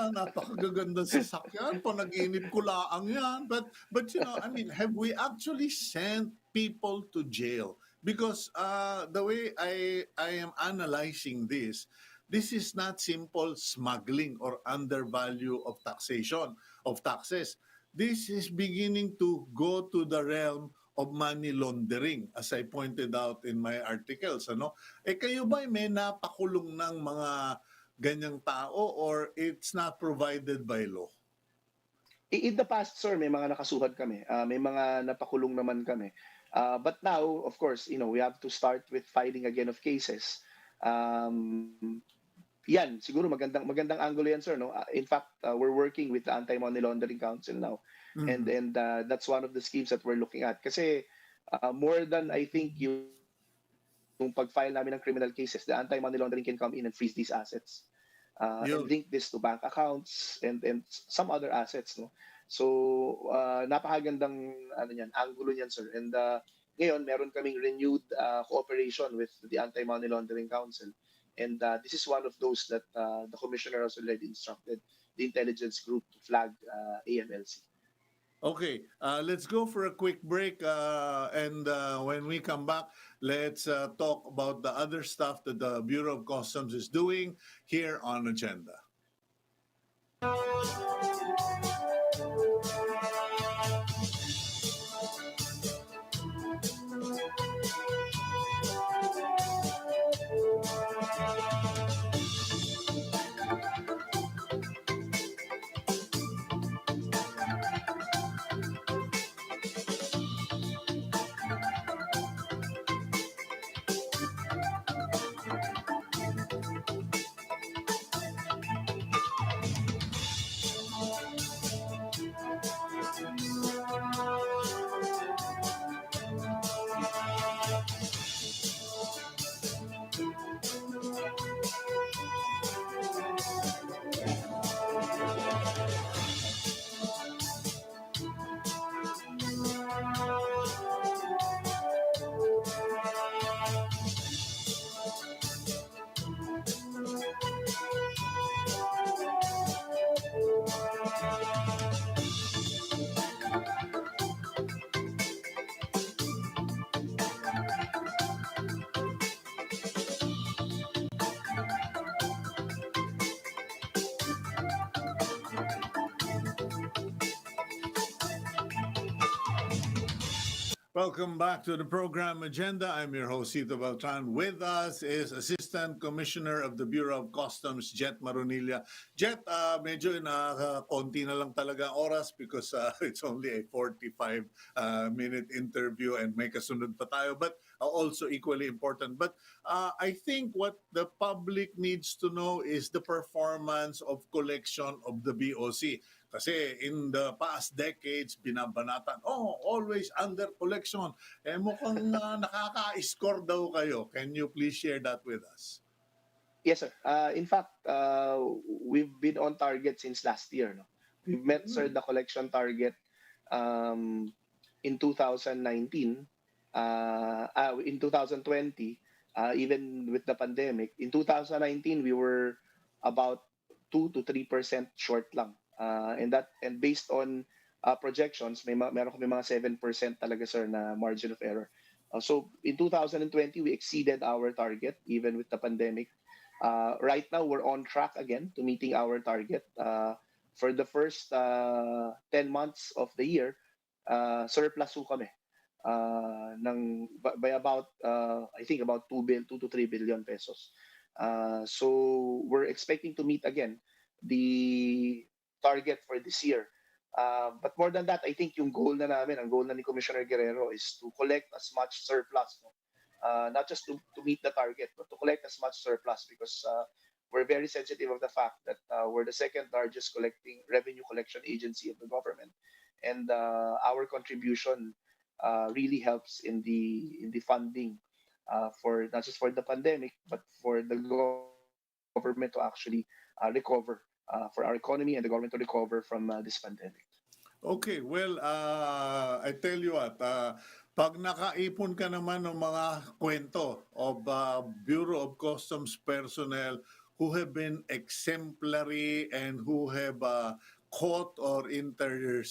Napakagaganda sasakyan, panaginip ko laang yan. But you know, I mean, have we actually sent people to jail? Because the way I am analyzing this is not simple smuggling or undervalue of taxes. This is beginning to go to the realm of money laundering, as I pointed out in my articles. Ano? Kayo ba may napakulong ng mga ganyang tao or it's not provided by law? In the past, sir, may mga nakasuhan kami. May mga napakulong naman kami. But now, of course, we have to start with filing again of cases. Yan, siguro magandang angulo yan, sir. No? In fact, we're working with the Anti-Money Laundering Council now. And Mm. and that's one of the schemes that we're looking at. Kasi more than I think yung pag-file namin ng criminal cases, the Anti-Money Laundering can come in and freeze these assets. And Yun. link this to bank accounts and some other assets, no. So napakagandang angulo niyan, sir. And ngayon meron kaming renewed cooperation with the Anti-Money Laundering Council. And this is one of those that the commissioner has already instructed the intelligence group to flag AMLC. Okay, let's go for a quick break. And when we come back, let's talk about the other stuff that the Bureau of Customs is doing here on Agenda. Welcome back to the program Agenda. I'm your host, Cito Beltran. With us is Assistant Commissioner of the Bureau of Customs, Jet Maronilla. Jet, medyo konti na lang talaga ang oras because it's only a 45-minute interview and may kasunod pa tayo, but also equally important. But I think what the public needs to know is the performance of collection of the BOC. Kasi in the past decades, binabanatan, always under collection. Mukhang nakaka-score daw kayo. Can you please share that with us? Yes, sir. In fact, we've been on target since last year. No? We've met, sir, the collection target in 2019, in 2020, even with the pandemic. In 2019, we were about 2 to 3% short lang. And based on projections, meron kami mga 7% talaga, sir, na margin of error. So in 2020, we exceeded our target even with the pandemic. Right now, we're on track again to meeting our target. For the first 10 months of the year, surplus ho kami by about, I think, about 2 to 3 billion pesos. So we're expecting to meet again the target for this year. But more than that, I think yung goal na namin, ang goal na ni Commissioner Guerrero is to collect as much surplus, no? Not just to meet the target, but to collect as much surplus because we're very sensitive of the fact that we're the second largest revenue collection agency of the government. And our contribution really helps in the funding for not just for the pandemic, but for the government to actually recover, for our economy and the government to recover from this pandemic. Okay, well, I tell you what, pag nakaipon ka naman ng mga kwento of Bureau of Customs personnel who have been exemplary and who have caught or intervened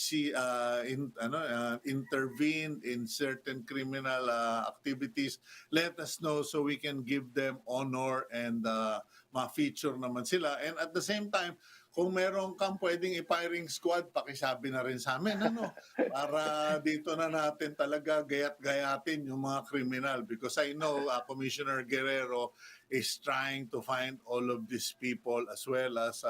in certain criminal activities, let us know so we can give them honor and ma-feature naman sila. And at the same time, kung meron kang pwedeng i-firing squad, pakisabi na rin sa amin, ano? Para dito na natin talaga gayat-gayatin yung mga kriminal. Because I know Commissioner Guerrero is trying to find all of these people as well as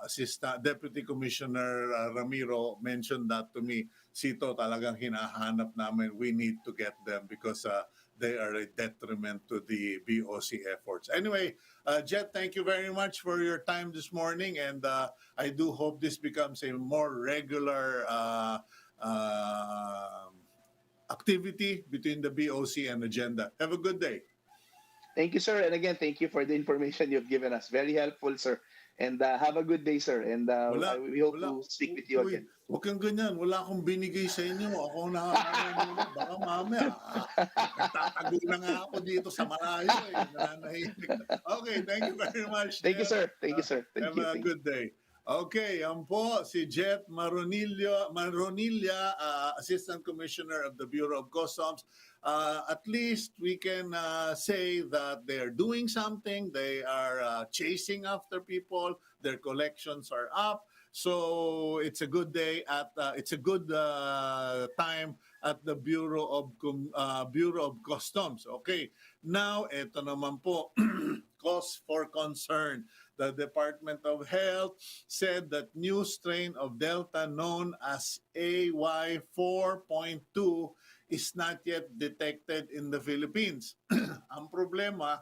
Assistant Deputy Commissioner Ramiro mentioned that to me. Cito, talagang hinahanap namin. We need to get them because they are a detriment to the BOC efforts. Anyway, Jet, thank you very much for your time this morning, and I do hope this becomes a more regular activity between the BOC and agenda. Have a good day. Thank you, sir. And again, thank you for the information you've given us. Very helpful, sir. And have a good day, sir. And Wala, we hope wala. to speak with you Uy, again. huwag kang ganyan. Wala akong binigay sa inyo. Ako na nanunulog. Baka mamaya, nagtatago na nga ako dito sa malayo eh. Nananahimik na. Okay, thank you very much, Thank you, Jet. sir. Thank you, sir. Thank Have you. a Thank you. good day. Okay, yan po si Jet Maronilla, Assistant Commissioner of the Bureau of Customs. At least we can say that they are doing something. They are chasing after people. Their collections are up. So it's a good day it's a good time at the Bureau of Customs. Okay. Now, ito naman po cause for concern. The Department of Health said that new strain of Delta known as AY4.2 is not yet detected in the Philippines. Ang problema,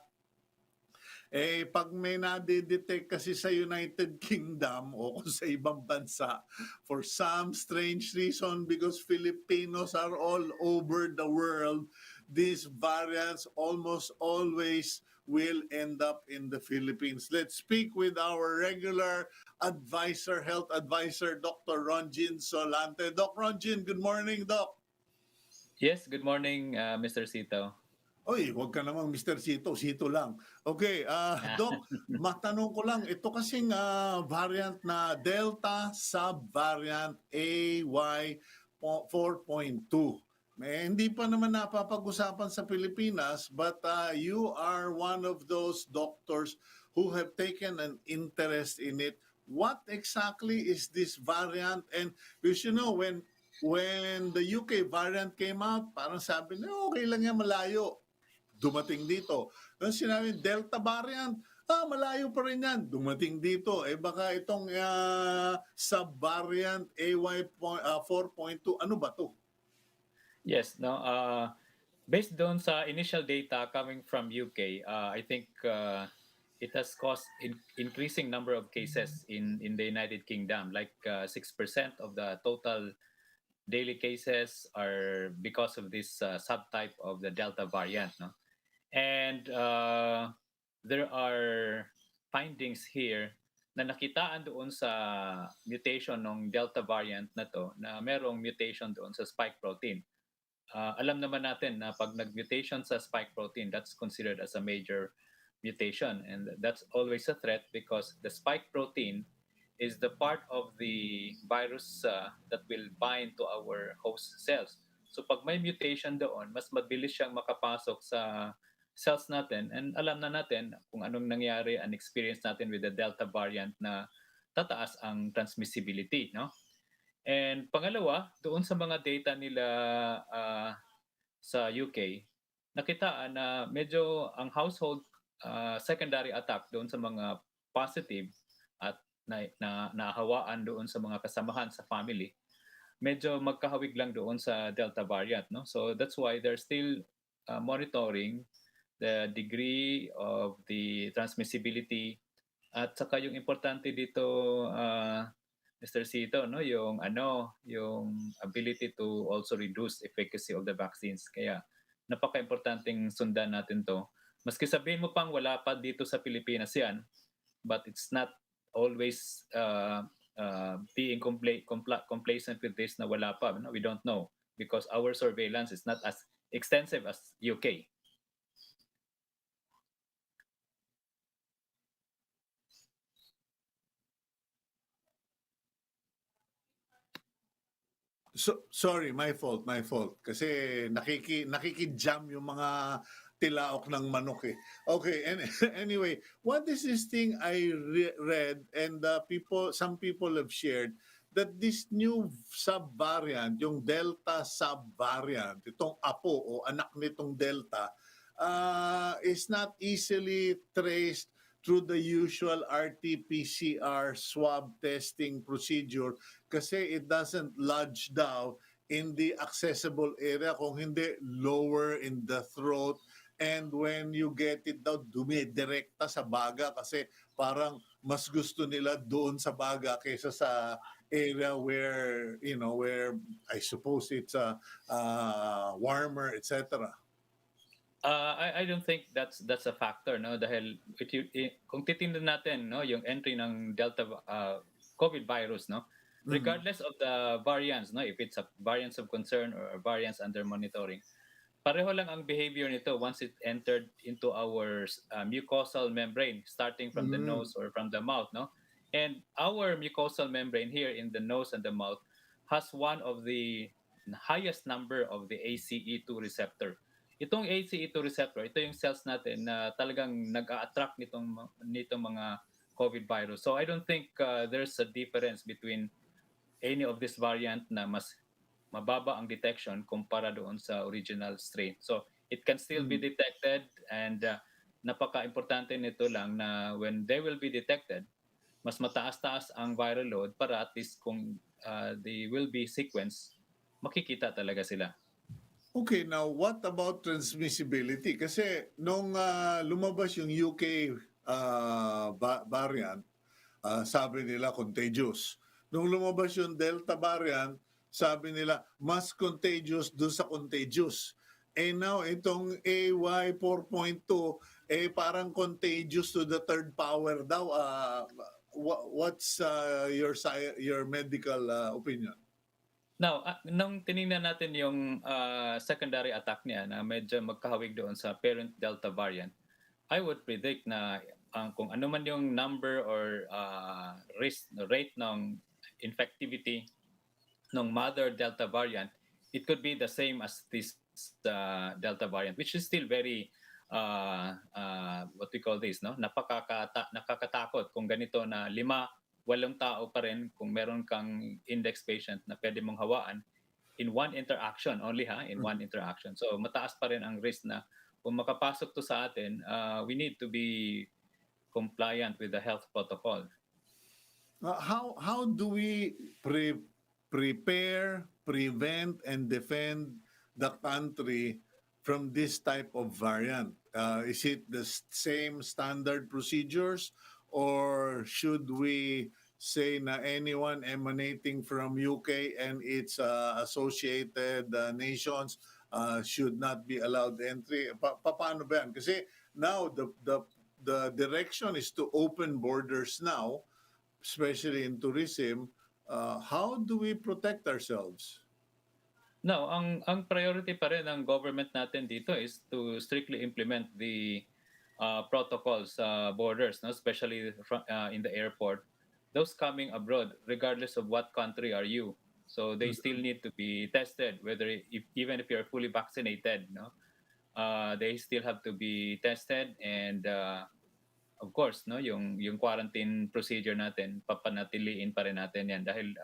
pag may nadidetect kasi sa United Kingdom o kung sa ibang bansa, for some strange reason, because Filipinos are all over the world, these variants almost always will end up in the Philippines. Let's speak with our regular advisor, health advisor, Dr. Rontgene Solante. Doc Rontgene, good morning, Doc. Yes, good morning, Mr. Cito. Oy, wag ka namang Mr. Cito, Cito lang. Okay, Doc, matanong ko lang, ito kasing variant na Delta subvariant AY4.2. Hindi pa naman napapag-usapan sa Pilipinas, but you are one of those doctors who have taken an interest in it. What exactly is this variant? And because you know, when the UK variant came out, parang sabi na okay lang yan, malayo. Dumating dito. Nung sinabi, Delta variant, malayo pa rin yan. Dumating dito. Baka itong sub-variant AY4.2, ano ba to? Yes, no. Based on sa initial data coming from UK, I think it has caused increasing number of cases in the United Kingdom. Like 6% of the total daily cases are because of this subtype of the Delta variant. No, and there are findings here na nakitaan doon sa mutation ng Delta variant na to na merong mutation doon sa spike protein. Alam naman natin na pag nag-mutation sa spike protein, that's considered as a major mutation. And that's always a threat because the spike protein is the part of the virus that will bind to our host cells. So pag may mutation doon, mas mabilis siyang makapasok sa cells natin. And alam na natin kung anong nangyari and experience natin with the Delta variant na tataas ang transmissibility, no? And pangalawa, doon sa mga data nila sa UK, nakitaan na medyo ang household secondary attack doon sa mga positive at nahawaan doon sa mga kasamahan sa family, medyo magkahawig lang doon sa Delta variant. No? So that's why they're still monitoring the degree of the transmissibility at saka yung importante dito, Mr. Cito, no, yung ability to also reduce efficacy of the vaccines. Kaya napaka-importanting sundan natin to. Maski sabihin mo pang wala pa dito sa Pilipinas yan, but it's not always being complacent with this na wala pa. No? We don't know because our surveillance is not as extensive as UK. So, sorry, my fault. Kasi nakiki-jam yung mga tilaok ng manok eh. Okay, and anyway, what is this thing I read and some people have shared that this new sub-variant, yung Delta sub-variant, itong apo o anak nitong Delta, is not easily traced through the usual RT-PCR swab testing procedure kasi it doesn't lodge down in the accessible area, kung hindi lower in the throat, and when you get it daw dumidirekta sa baga kasi parang mas gusto nila doon sa baga kaysa sa area where where I suppose it's warmer, etc. I don't think that's a factor, no, dahil kung titingnan natin, no, yung entry ng Delta COVID virus, no, regardless of the variants, no, if it's a variants of concern or variants under monitoring, pareho lang ang behavior nito once it entered into our mucosal membrane, starting from the nose or from the mouth, no, and our mucosal membrane here in the nose and the mouth has one of the highest number of the ACE2 receptor. Itong ACE2 receptor, ito yung cells natin na talagang nag-a-attract nitong mga COVID virus. So I don't think there's a difference between any of this variant na mas mababa ang detection kumpara doon sa original strain. So it can still be detected, and napaka-importante nito lang na when they will be detected, mas mataas-taas ang viral load para at least kung they will be sequenced, makikita talaga sila. Okay, now what about transmissibility? Kasi nung lumabas yung UK variant, sabi nila contagious. Nung lumabas yung Delta variant, sabi nila mas contagious doon sa contagious. Eh now, itong AY 4.2, parang contagious to the third power daw. What's your medical opinion? Now, nung tiningnan natin yung secondary attack niya na medyo magkahawig doon sa parent Delta variant, I would predict na kung ano man yung number or rate ng infectivity ng mother Delta variant, it could be the same as this Delta variant, which is still very what we call this, no? Nakakatakot kung ganito na 8 tao pa rin kung meron kang index patient na pwede mong hawaan in one interaction only, in one interaction. So mataas pa rin ang risk na kung makapasok to sa atin, we need to be compliant with the health protocol. How do we prepare, prevent, and defend the country from this type of variant? Is it the same standard procedures, or should we say na anyone emanating from UK and its associated nations should not be allowed entry? Paano ba yan? Kasi now the direction is to open borders now, especially in tourism. How do we protect ourselves? No, ang priority pa rin ng government natin dito is to strictly implement the protocols sa borders, no? Especially in the airport. Those coming abroad, regardless of what country are you, so they still need to be tested, even if you're fully vaccinated, no? They still have to be tested, and of course, no, yung quarantine procedure natin, papanatiliin pa rin natin yan dahil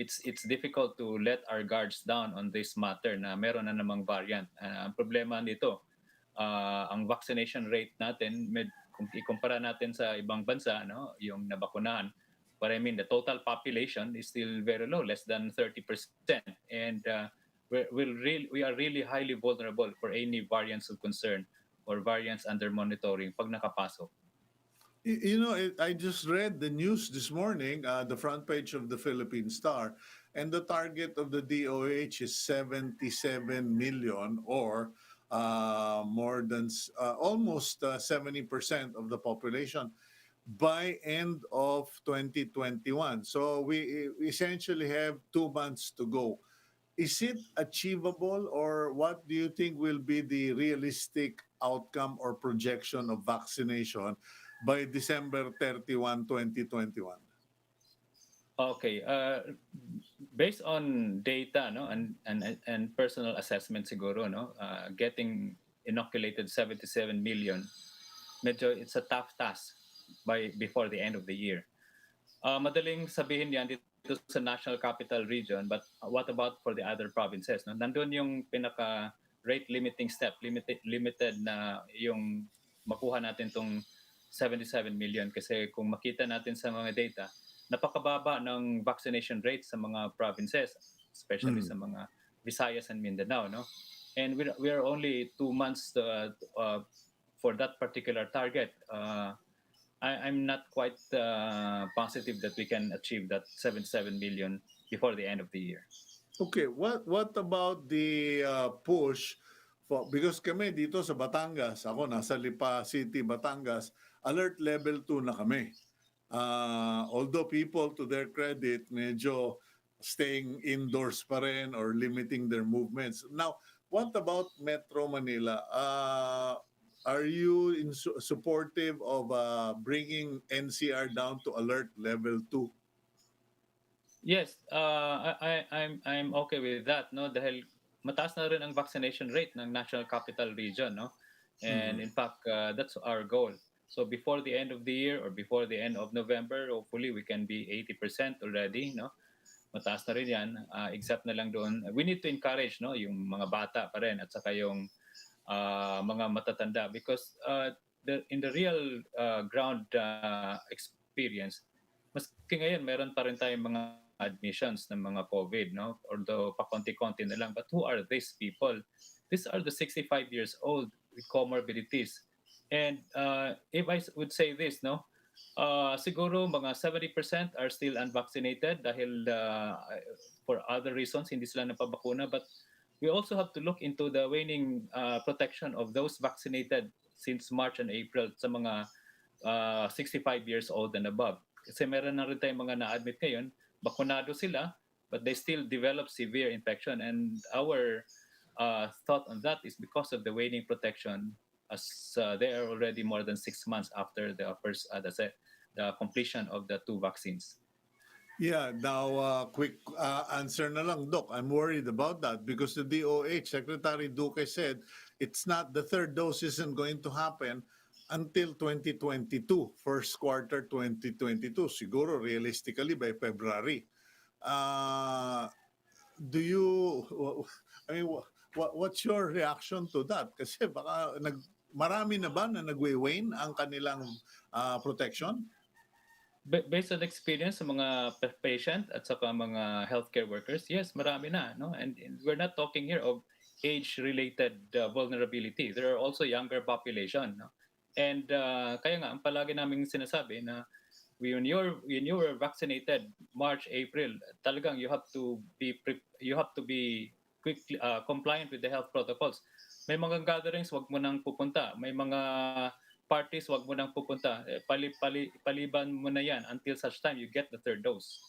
it's difficult to let our guards down on this matter na meron na namang variant. Ang problema nito, ang vaccination rate natin, kung ikumpara natin sa ibang bansa, no, yung nabakunahan, but I mean the total population is still very low, less than 30%, and we are really highly vulnerable for any variants of concern or variants under monitoring pag nakapasok. I just read the news this morning, the front page of the Philippine Star, and the target of the DOH is 77 million, or more than almost 70% of the population by end of 2021. So we essentially have 2 months to go. Is it achievable, or what do you think will be the realistic outcome or projection of vaccination by December 31, 2021? Okay. Based on data, no, and personal assessment siguro, no, getting inoculated 77 million, medyo it's a tough task by before the end of the year. Madaling sabihin yan dito sa National Capital Region, but what about for the other provinces? No? Nandun yung pinaka rate limiting step, limited na yung makuha natin tong 77 million, kasi kung makita natin sa mga data, napakababa ng vaccination rate sa mga provinces, especially Mm. sa mga Visayas and Mindanao, no? And we're only 2 months for that particular target. I'm not quite positive that we can achieve that 77 million before the end of the year. Okay, what about the push for, because kami dito sa Batangas, ako nasa Lipa City, Batangas, alert level 2 na kami. Although people, to their credit, medyo staying indoors pa rin or limiting their movements. Now, what about Metro Manila? Are you supportive of bringing NCR down to alert level 2? Yes, I'm okay with that, no, dahil mataas na rin ang vaccination rate ng National Capital Region, no? And in fact, that's our goal. So before the end of the year or before the end of November, hopefully we can be 80% already, no? Mataas na rin yan, except na lang doon. We need to encourage, no, yung mga bata pa rin at saka yung mga matatanda, because in the real ground experience, maski ngayon meron pa rin tayong mga admissions ng mga COVID, no? Although pakonti-konti na lang. But who are these people? These are the 65 years old with comorbidities. And if I would say this, no, siguro mga 70% are still unvaccinated dahil for other reasons hindi sila napabakuna. But we also have to look into the waning protection of those vaccinated since March and April sa mga 65 years old and above. Kasi meron na rin tayong mga na-admit ngayon, bakunado sila, but they still develop severe infection. And our thought on that is because of the waning protection, as they are already more than 6 months after the first, the completion of the 2 vaccines. Yeah, now quick answer na lang, Doc. I'm worried about that because the DOH, Secretary Duque said, it's not, the third dose isn't going to happen until 2022, first quarter 2022, siguro realistically by February. Do you, I mean, what's your reaction to that? Kasi baka marami na ba na nagwe-wane ang kanilang protection? Based on experience sa mga patient at saka mga healthcare workers, yes, marami na, no? And we're not talking here of age-related vulnerability. There are also younger population, no? And kaya nga ang palagi naming sinasabi na when you were vaccinated March, April, talagang you have to be quickly compliant with the health protocols. May mga gatherings, wag mo nang pupunta. May mga parties, wag mo nang pupunta. Paliban mo na yan until such time you get the third dose.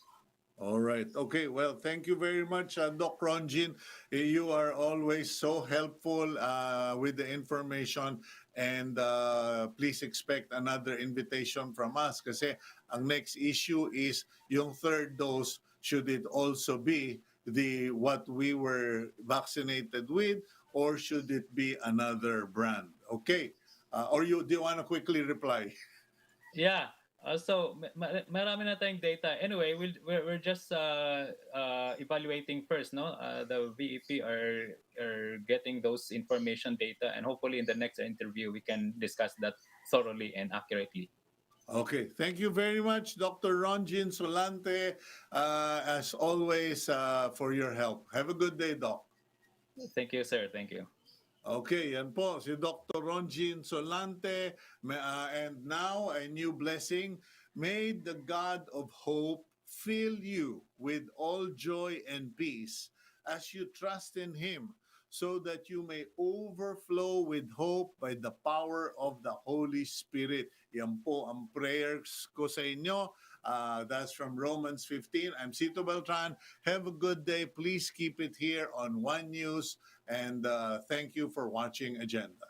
All right. Okay. Well, thank you very much, Doc Rontgene. You are always so helpful with the information, and please expect another invitation from us kasi ang next issue is yung third dose, should it also be the what we were vaccinated with, or should it be another brand? Okay. Or do you want to quickly reply? Yeah. So marami na tayong data. Anyway, we're just evaluating first, no? The VEP are getting those information data, and hopefully in the next interview we can discuss that thoroughly and accurately. Okay, thank you very much, Dr. Rontgene Solante, as always, for your help. Have a good day, Doc. Thank you, sir. Thank you. Okay, yan po si Dr. Rontgene Solante. And now a new blessing. May the God of hope fill you with all joy and peace as you trust in Him, so that you may overflow with hope by the power of the Holy Spirit. Yan po ang prayers ko sa inyo. That's from Romans 15. I'm Cito Beltran. Have a good day. Please keep it here on One News. And thank you for watching Agenda.